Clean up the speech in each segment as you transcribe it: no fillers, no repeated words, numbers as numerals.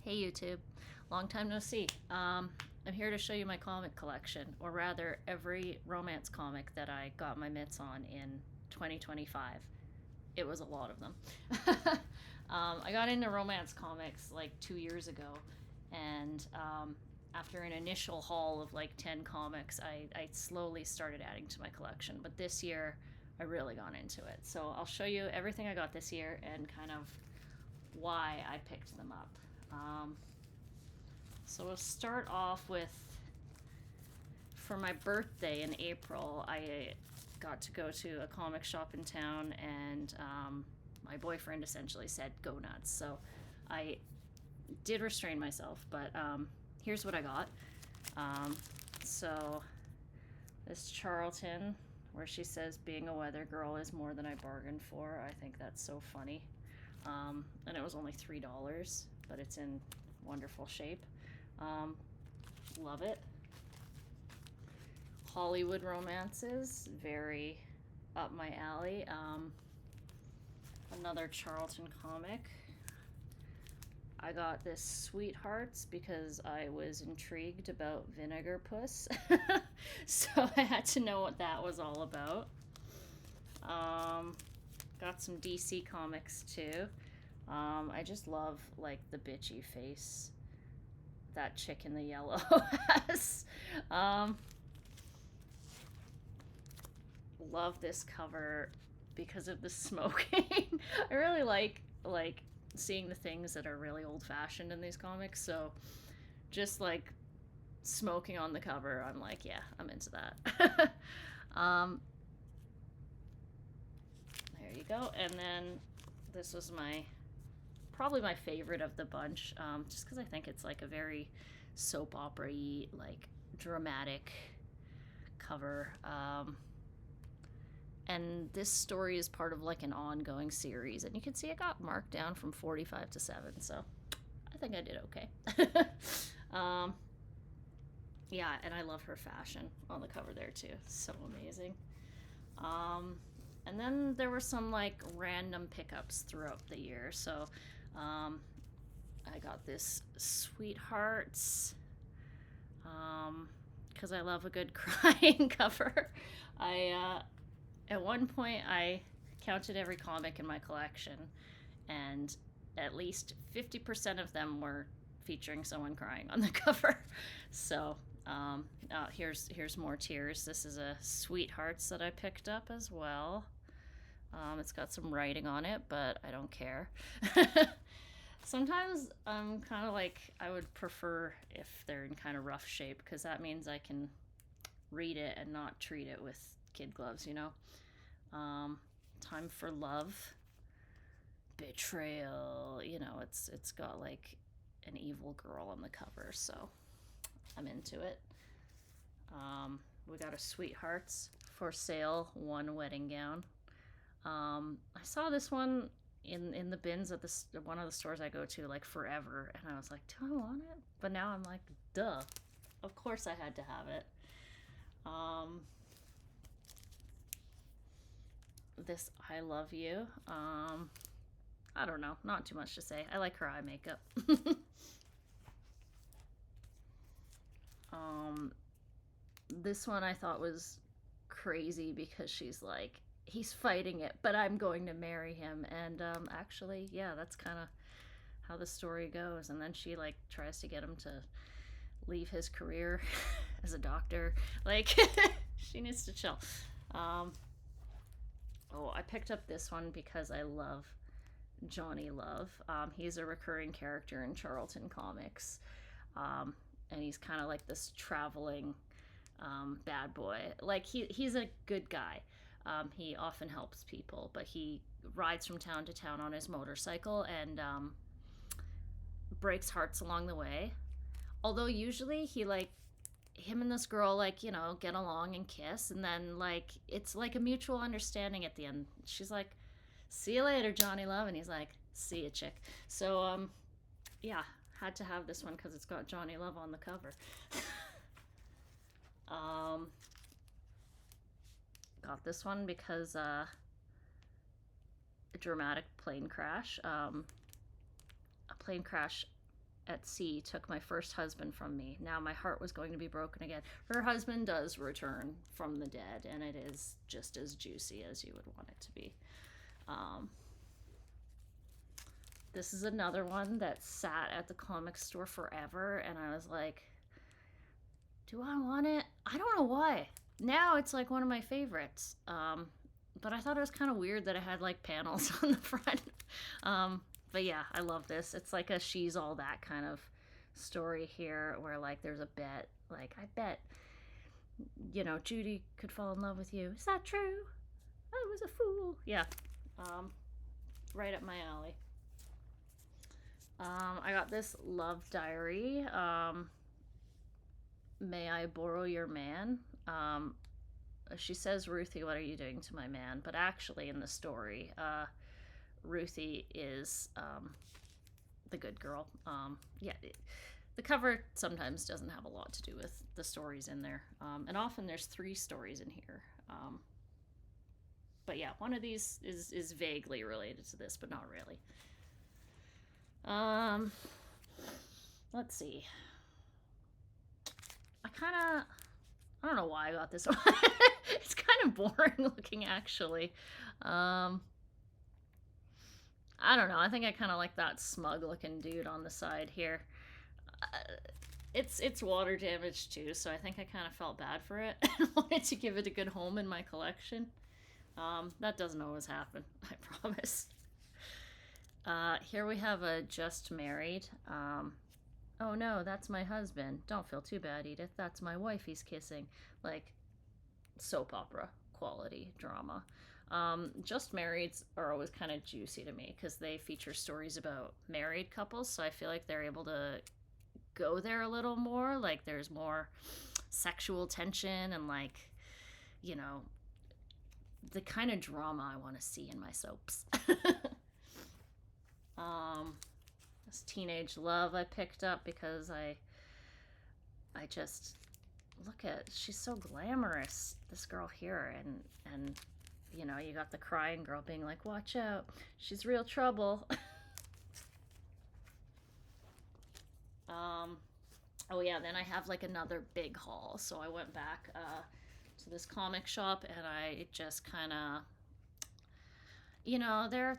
Hey YouTube, long time no see. I'm here to show you my comic collection, or rather, every romance comic that I got my mitts on in 2025. It was a lot of them. I got into romance comics like 2 years ago, and after an initial haul of like 10 comics, I slowly started adding to my collection. But this year, I really got into it. So I'll show you everything I got this year and kind of why I picked them up. Um, so we'll start off with, for my birthday in April, I got to go to a comic shop in town, and my boyfriend essentially said, go nuts. So I did restrain myself, but here's what I got. So this Charlton, where she says, being a weather girl is more than I bargained for. I think that's so funny. And it was only $3, but it's in wonderful shape. Love it. Hollywood romances, very up my alley. Another Charlton comic. I got this Sweethearts because I was intrigued about Vinegar Puss. So I had to know what that was all about. Got some DC comics too. I just love like the bitchy face that chick in the yellow has. Love this cover because of the smoking. I really like seeing the things that are really old-fashioned in these comics. So just like smoking on the cover, I'm like, yeah, I'm into that. There you go. And then this was probably my favorite of the bunch, just because I think it's like a very soap opera-y, like dramatic cover. And this story is part of like an ongoing series, and you can see it got marked down from 45 to 7, so I think I did okay. Yeah, and I love her fashion on the cover there too. So amazing. And then there were some like random pickups throughout the year. So I got this Sweethearts because I love a good crying cover. At one point I counted every comic in my collection, and at least 50% of them were featuring someone crying on the cover. So here's more tears. This is a Sweethearts that I picked up as well. It's got some writing on it, but I don't care. Sometimes I'm kind of like, I would prefer if they're in kind of rough shape, because that means I can read it and not treat it with kid gloves, you know? Time for Love. Betrayal. You know, it's got like an evil girl on the cover, so I'm into it. We got a Sweethearts for sale, one wedding gown. I saw this one in the bins at one of the stores I go to like forever, and I was like, do I want it? But now I'm like, duh, of course I had to have it. This I Love You. I don't know, not too much to say. I like her eye makeup. This one I thought was crazy because she's like, he's fighting it, but I'm going to marry him. And actually, yeah, that's kind of how the story goes. And then she like tries to get him to leave his career as a doctor. Like, she needs to chill. Oh, I picked up this one because I love Johnny Love. He's a recurring character in Charlton comics. And he's kind of like this traveling bad boy. Like, he's a good guy. He often helps people, but he rides from town to town on his motorcycle and breaks hearts along the way. Although usually him and this girl, like, you know, get along and kiss, and then like it's like a mutual understanding at the end. She's like, see you later, Johnny Love, and he's like, see ya, chick. So yeah, had to have this one because it's got Johnny Love on the cover. Got this one because a dramatic plane crash. A plane crash at sea took my first husband from me. Now my heart was going to be broken again. Her husband does return from the dead, and it is just as juicy as you would want it to be. This is another one that sat at the comic store forever, and I was like, do I want it? I don't know why. Now it's like one of my favorites. But I thought it was kind of weird that it had like panels on the front. But yeah, I love this. It's like a She's All That kind of story here where like there's a bet. Like, I bet, Judy could fall in love with you. Is that true? I was a fool. Yeah. Right up my alley. I got this love diary. May I borrow your man? She says, Ruthie, what are you doing to my man? But actually, in the story, Ruthie is the good girl. The cover sometimes doesn't have a lot to do with the stories in there. And often there's 3 stories in here. But yeah, one of these is vaguely related to this, but not really. Let's see. I don't know why I got this one. It's kind of boring looking, actually. I don't know. I think I kind of like that smug looking dude on the side here. It's water damaged too, so I think I kind of felt bad for it. I wanted to give it a good home in my collection. That doesn't always happen, I promise. Here we have a Just Married. Oh no, that's my husband. Don't feel too bad, Edith. That's my wife he's kissing. Like, soap opera quality drama. Just Marrieds are always kind of juicy to me because they feature stories about married couples, so I feel like they're able to go there a little more. Like, there's more sexual tension and, like, the kind of drama I want to see in my soaps. This Teenage Love I picked up because I just look at, she's so glamorous, this girl here, and you got the crying girl being like, watch out, she's real trouble. Oh yeah, then I have like another big haul. So I went back to this comic shop and I just kind of,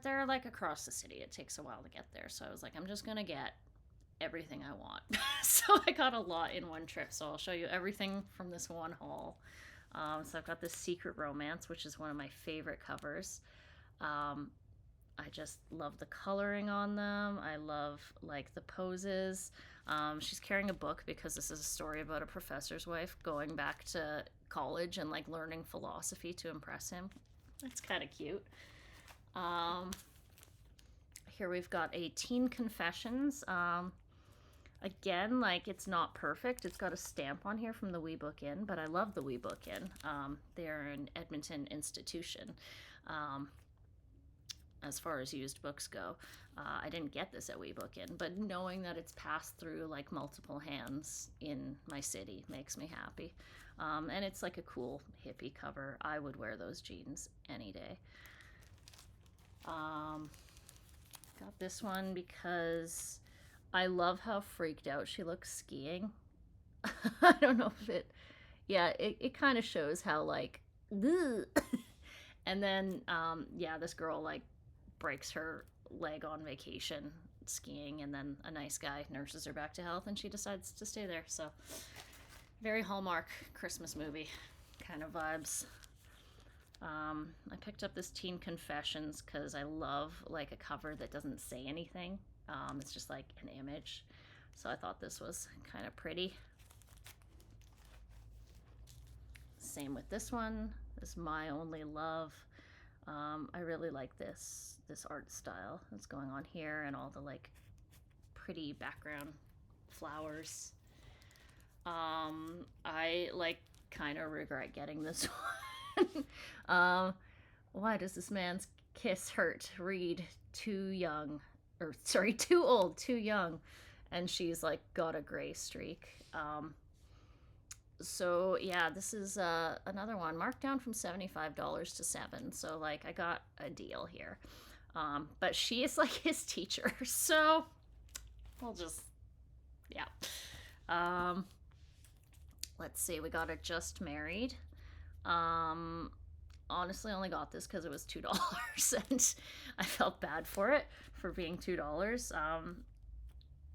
they're like across the city. It takes a while to get there. So I was like, I'm just going to get everything I want. So I got a lot in one trip. So I'll show you everything from this one haul. So I've got this Secret Romance, which is one of my favorite covers. I just love the coloring on them. I love like the poses. She's carrying a book because this is a story about a professor's wife going back to college and like learning philosophy to impress him. That's kind of cute. Here we've got a Teen Confessions. Again, like, it's not perfect. It's got a stamp on here from the Wee Book Inn, but I love the Wee Book Inn. They're an Edmonton institution. As far as used books go, I didn't get this at Wee Book Inn, but knowing that it's passed through like multiple hands in my city makes me happy. And it's like a cool hippie cover. I would wear those jeans any day. Got this one because I love how freaked out she looks skiing. I don't know if it kind of shows how like, and then, this girl like breaks her leg on vacation skiing, and then a nice guy nurses her back to health and she decides to stay there. So very Hallmark Christmas movie kind of vibes. I picked up this Teen Confessions because I love like a cover that doesn't say anything. It's just like an image. So I thought this was kind of pretty. Same with this one. This My Only Love. I really like this art style that's going on here and all the like pretty background flowers. I like kind of regret getting this one. Why does this man's kiss hurt? Read too old, too young. And she's like got a gray streak. So yeah, this is another one marked down from $75 to $7. So like I got a deal here. But she is like his teacher. So we'll just Yeah. Um, let's see. We got a Just Married. Um, honestly only got this because it was $2 and I felt bad for it for being $2.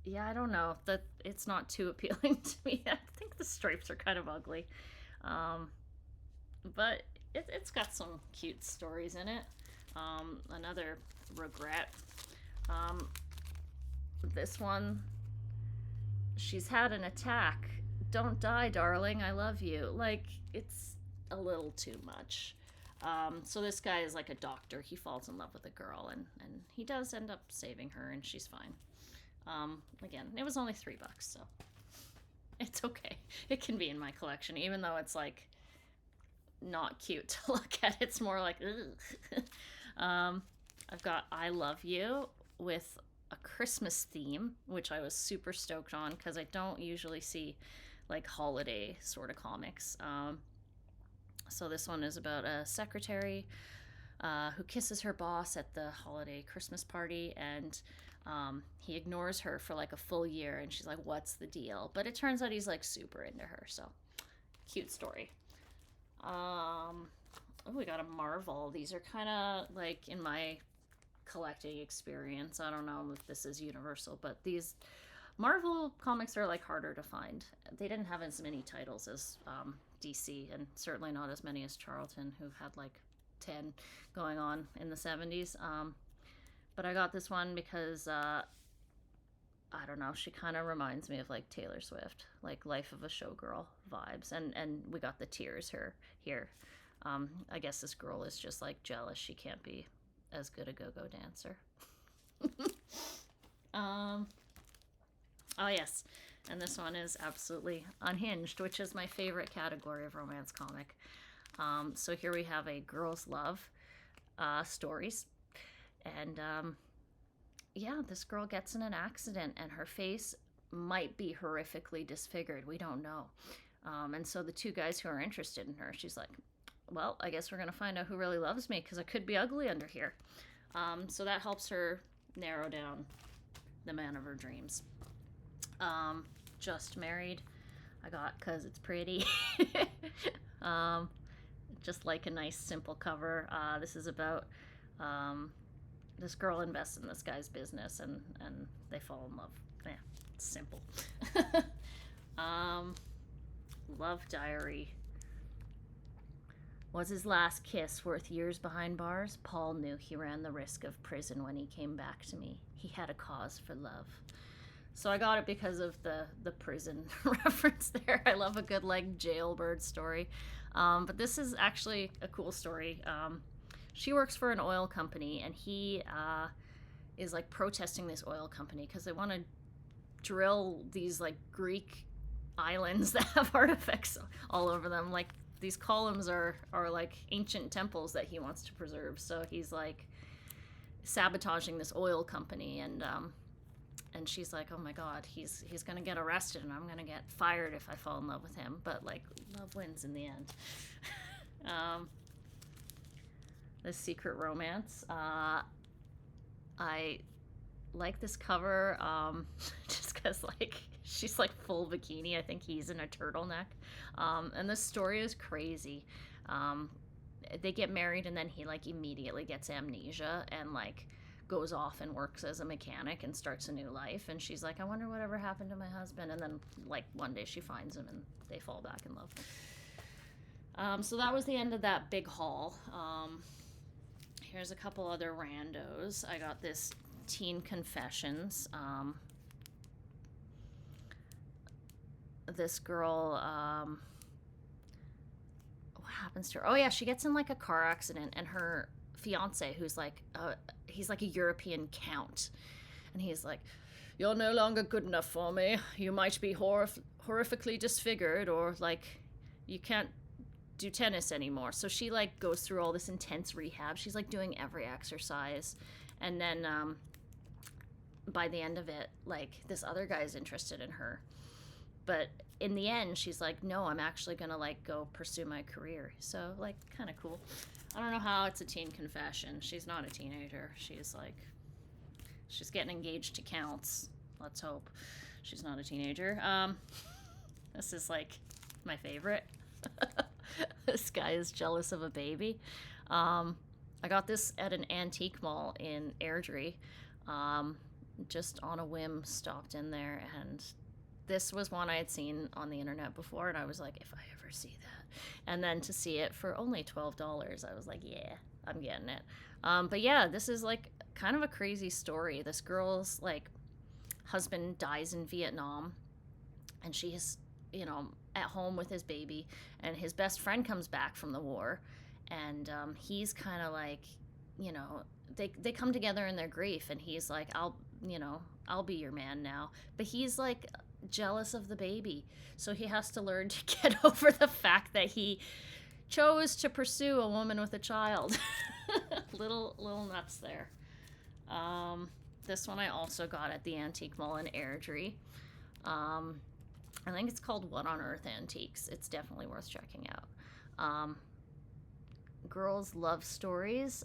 Yeah, I don't know that it's not too appealing to me. I think the stripes are kind of ugly, um, but it's got some cute stories in it. Another regret. Um, this one, she's had an attack. Don't die, darling. I love you. Like, it's a little too much. So this guy is like a doctor. He falls in love with a girl, and he does end up saving her, and she's fine. Again, it was only $3, so it's okay. It can be in my collection, even though it's like not cute to look at. It's more like, ugh. I've got I Love You with a Christmas theme, which I was super stoked on because I don't usually see like holiday sort of comics. So this one is about a secretary who kisses her boss at the holiday Christmas party, and he ignores her for like a full year, and she's like, what's the deal? But it turns out he's like super into her, so cute story. Oh, we got a Marvel. These are kind of like in my collecting experience. I don't know if this is universal, but these Marvel comics are like harder to find. They didn't have as many titles as DC, and certainly not as many as Charlton, who had like 10 going on in the 70s. But I got this one because I don't know, she kind of reminds me of like Taylor Swift, like Life of a Showgirl vibes, and we got the tears here. I guess this girl is just like jealous she can't be as good a go-go dancer. Oh yes, and this one is absolutely unhinged, which is my favorite category of romance comic. So here we have a girl's love stories, and yeah, this girl gets in an accident and her face might be horrifically disfigured. We don't know. And so the two guys who are interested in her, she's like, well, I guess we're going to find out who really loves me because I could be ugly under here. So that helps her narrow down the man of her dreams. Just Married, I got because it's pretty. Just like a nice simple cover. This is about this girl invests in this guy's business, and they fall in love. Yeah, it's simple. Love Diary. Was his last kiss worth years behind bars? Paul knew he ran the risk of prison when he came back to me. He had a cause for love. So I got it because of the prison reference there. I love a good like jailbird story. But this is actually a cool story. She works for an oil company, and he is like protesting this oil company because they want to drill these like Greek islands that have artifacts all over them. Like these columns are like ancient temples that he wants to preserve. So he's like sabotaging this oil company, and she's like, oh my god, he's gonna get arrested and I'm gonna get fired if I fall in love with him. But like love wins in the end. The Secret Romance. I like this cover just because like she's like full bikini. I think he's in a turtleneck. And the story is crazy. They get married, and then he like immediately gets amnesia and like goes off and works as a mechanic and starts a new life. And she's like, I wonder whatever happened to my husband. And then like one day she finds him and they fall back in love. So that was the end of that big haul. Here's a couple other randos. I got this Teen Confessions. This girl, what happens to her? Oh yeah, she gets in like a car accident, and her fiance, who's like, he's like a European count, and he's like, you're no longer good enough for me. You might be horrifically disfigured, or like you can't do tennis anymore. So she like goes through all this intense rehab. She's like doing every exercise, and then by the end of it, like this other guy's interested in her, but in the end she's like, no, I'm actually gonna like go pursue my career. So like kind of cool. I don't know how it's a teen confession. She's not a teenager. She's getting engaged to counts. Let's hope. She's not a teenager. This is like my favorite. This guy is jealous of a baby. I got this at an antique mall in Airdrie. Just on a whim, stopped in there, and this was one I had seen on the internet before, and I was like, if I ever see that. And then to see it for only $12, I was like, yeah, I'm getting it. But yeah, this is like kind of a crazy story. This girl's like husband dies in Vietnam, and she's, you know, at home with his baby, and his best friend comes back from the war, and he's kind of like, you know, they come together in their grief, and he's like, I'll be your man now. But he's like jealous of the baby, so he has to learn to get over the fact that he chose to pursue a woman with a child. little nuts there. This one I also got at the antique mall in Airdrie. I think it's called What on Earth Antiques. It's definitely worth checking out. Girls' love stories.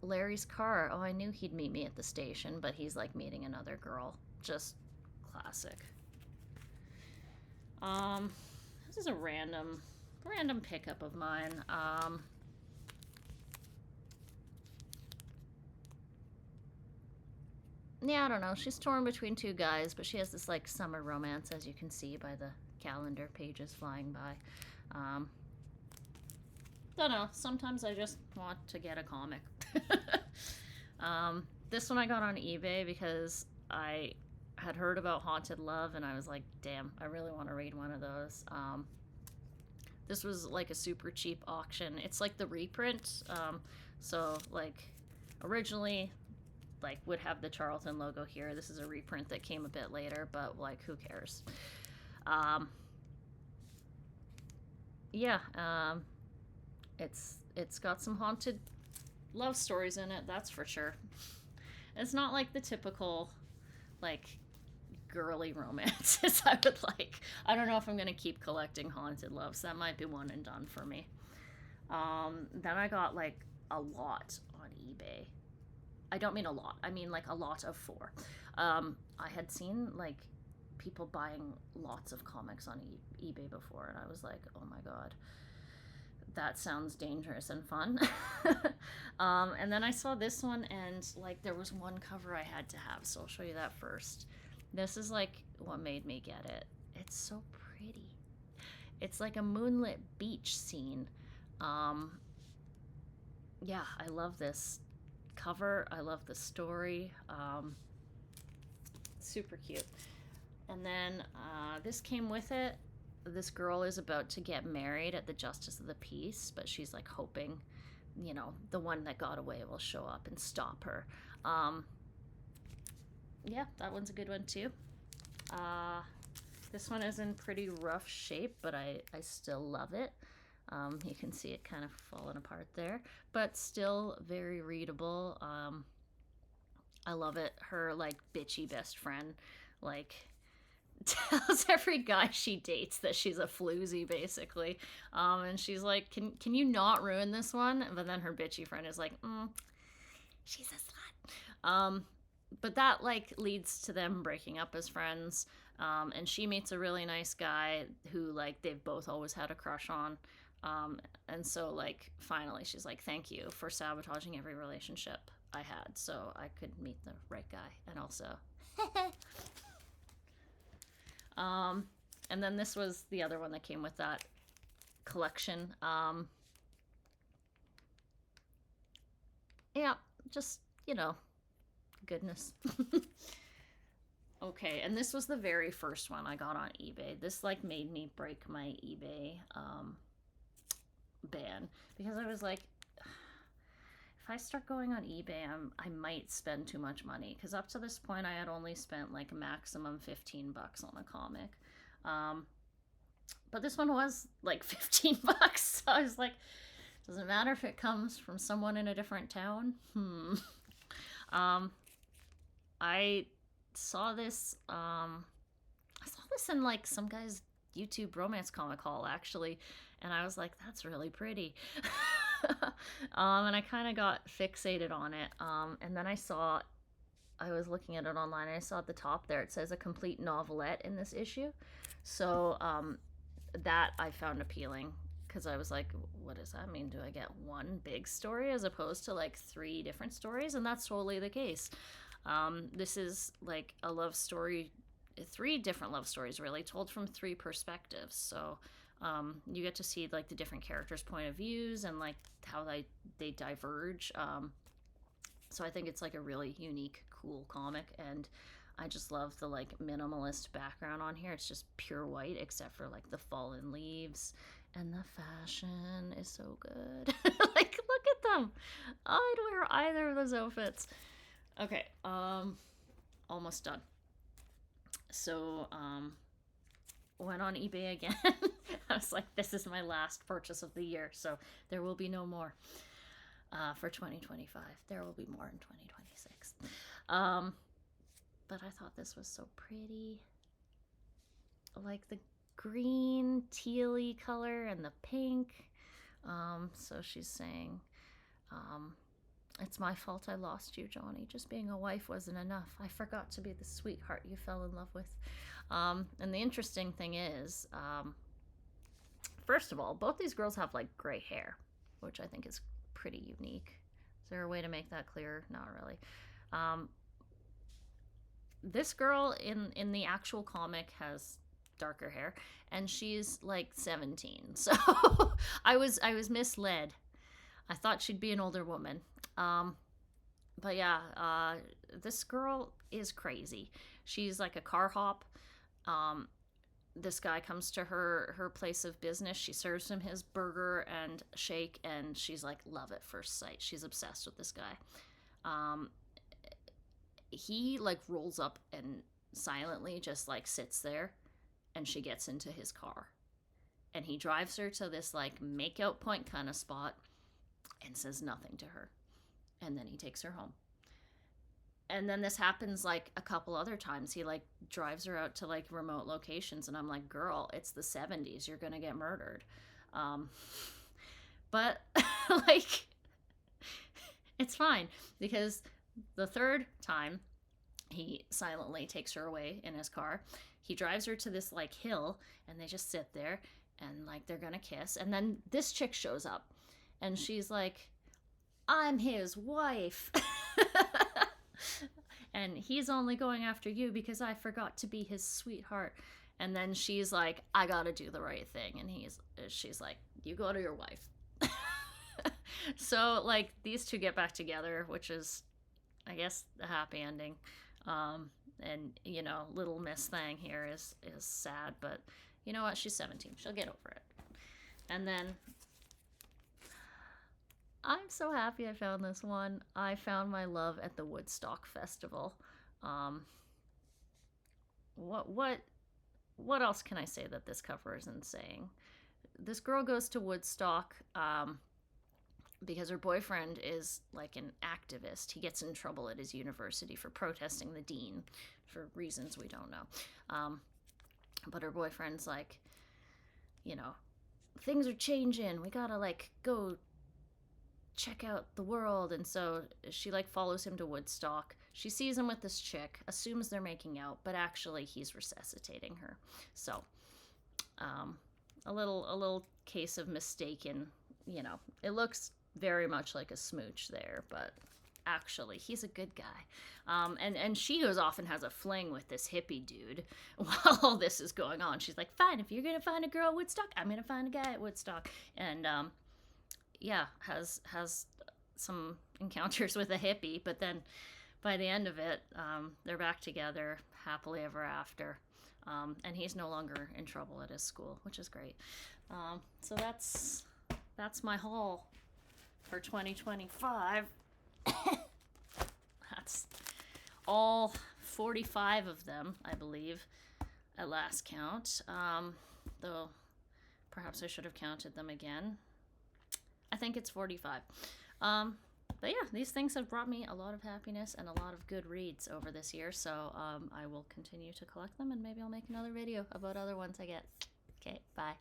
Larry's car. Oh, I knew he'd meet me at the station, but he's like meeting another girl. Just classic. This is a random pickup of mine. Yeah, I don't know. She's torn between two guys, but she has this like summer romance, as you can see by the calendar pages flying by. Don't know. Sometimes I just want to get a comic. This one I got on eBay because I had heard about Haunted Love, and I was like, damn, I really want to read one of those. This was like a super cheap auction. It's like the reprint. So like originally like would have the Charlton logo here. This is a reprint that came a bit later, but like who cares? Yeah, it's got some haunted love stories in it, that's for sure. It's not like the typical like girly romances I would like. I don't know if I'm gonna keep collecting haunted loves. That might be one and done for me. Then I got like a lot on eBay. I don't mean a lot. I mean like a lot of 4. I had seen like people buying lots of comics on eBay before, and I was like, oh my god, that sounds dangerous and fun. And then I saw this one, and like there was one cover I had to have, so I'll show you that first. This is like what made me get it. It's so pretty. It's like a moonlit beach scene. Yeah, I love this cover. I love the story. Super cute. And then this came with it. This girl is about to get married at the Justice of the Peace, but she's like hoping, you know, the one that got away will show up and stop her. Yeah, that one's a good one too. This one is in pretty rough shape, but I still love it. You can see it kind of falling apart there, but still very readable. I love it. Her like bitchy best friend like tells every guy she dates that she's a floozy basically, and she's like, can you not ruin this one? But then her bitchy friend is like, she's a slut. But that like leads to them breaking up as friends, and she meets a really nice guy who like they've both always had a crush on, and so like finally she's like, thank you for sabotaging every relationship I had so I could meet the right guy. And also and then this was the other one that came with that collection. Yeah, just, you know, goodness. Okay, and this was the very first one I got on eBay. This like made me break my eBay ban, because I was like, if I start going on eBay, I might spend too much money, because up to this point I had only spent like maximum $15 on a comic. But this one was like $15, so I was like, doesn't matter if it comes from someone in a different town. I saw this in like some guy's YouTube romance comic haul actually, and I was like, that's really pretty. And I kind of got fixated on it. And then I saw I was looking at it online and I saw at the top there it says a complete novelette in this issue. So that I found appealing because I was like, what does that mean? Do I get one big story as opposed to like 3 different stories? And that's totally the case. This is like a love story, 3 different love stories really, told from 3 perspectives. So you get to see like the different characters' point of views and like how they diverge. So I think it's like a really unique, cool comic, and I just love the like minimalist background on here. It's just pure white except for like the fallen leaves, and the fashion is so good. Like look at them. I'd wear either of those outfits. Okay, almost done. So went on eBay again. I was like, this is my last purchase of the year, so there will be no more for 2025. There will be more in 2026. But I thought this was so pretty. Like the green, tealy color and the pink. So she's saying, it's my fault I lost you, Johnny. Just being a wife wasn't enough. I forgot to be the sweetheart you fell in love with. And the interesting thing is, first of all, both these girls have like gray hair, which I think is pretty unique. Is there a way to make that clearer? Not really. This girl in the actual comic has darker hair, and she's like 17. So I was misled. I thought she'd be an older woman. But yeah, this girl is crazy. She's like a car hop. This guy comes to her place of business. She serves him his burger and shake, and she's like love at first sight. She's obsessed with this guy. He like rolls up and silently just like sits there, and she gets into his car, and he drives her to this like make-out point kind of spot and says nothing to her, and then he takes her home. And then this happens like a couple other times. He like drives her out to like remote locations, and I'm like, girl, it's the 70s, you're gonna get murdered. But like it's fine, because the 3rd time he silently takes her away in his car. He drives her to this like hill, and they just sit there, and like they're gonna kiss, and then this chick shows up, and she's like, I'm his wife. And he's only going after you because I forgot to be his sweetheart. And then she's like, I gotta do the right thing. And she's like, you go to your wife. So like these two get back together, which is, I guess, the happy ending. And you know, little Miss Thang here is sad, but you know what? She's 17. She'll get over it. And then I'm so happy I found this one. I found my love at the Woodstock Festival. What else can I say that this cover isn't saying? This girl goes to Woodstock because her boyfriend is like an activist. He gets in trouble at his university for protesting the dean for reasons we don't know. But her boyfriend's like, you know, things are changing. We gotta like go check out the world. And so she like follows him to Woodstock. She sees him with this chick, assumes they're making out, but actually he's resuscitating her. So a little case of mistaken, you know, it looks very much like a smooch there, but actually he's a good guy. And she goes off and has a fling with this hippie dude while all this is going on. She's like, fine, if you're gonna find a girl at Woodstock, I'm gonna find a guy at Woodstock. And yeah, has some encounters with a hippie, but then by the end of it, they're back together happily ever after. And he's no longer in trouble at his school, which is great. So that's my haul for 2025. That's all 45 of them, I believe, at last count. Though perhaps I should have counted them again. I think it's 45. But yeah, these things have brought me a lot of happiness and a lot of good reads over this year. So I will continue to collect them, and maybe I'll make another video about other ones I get. Okay, bye.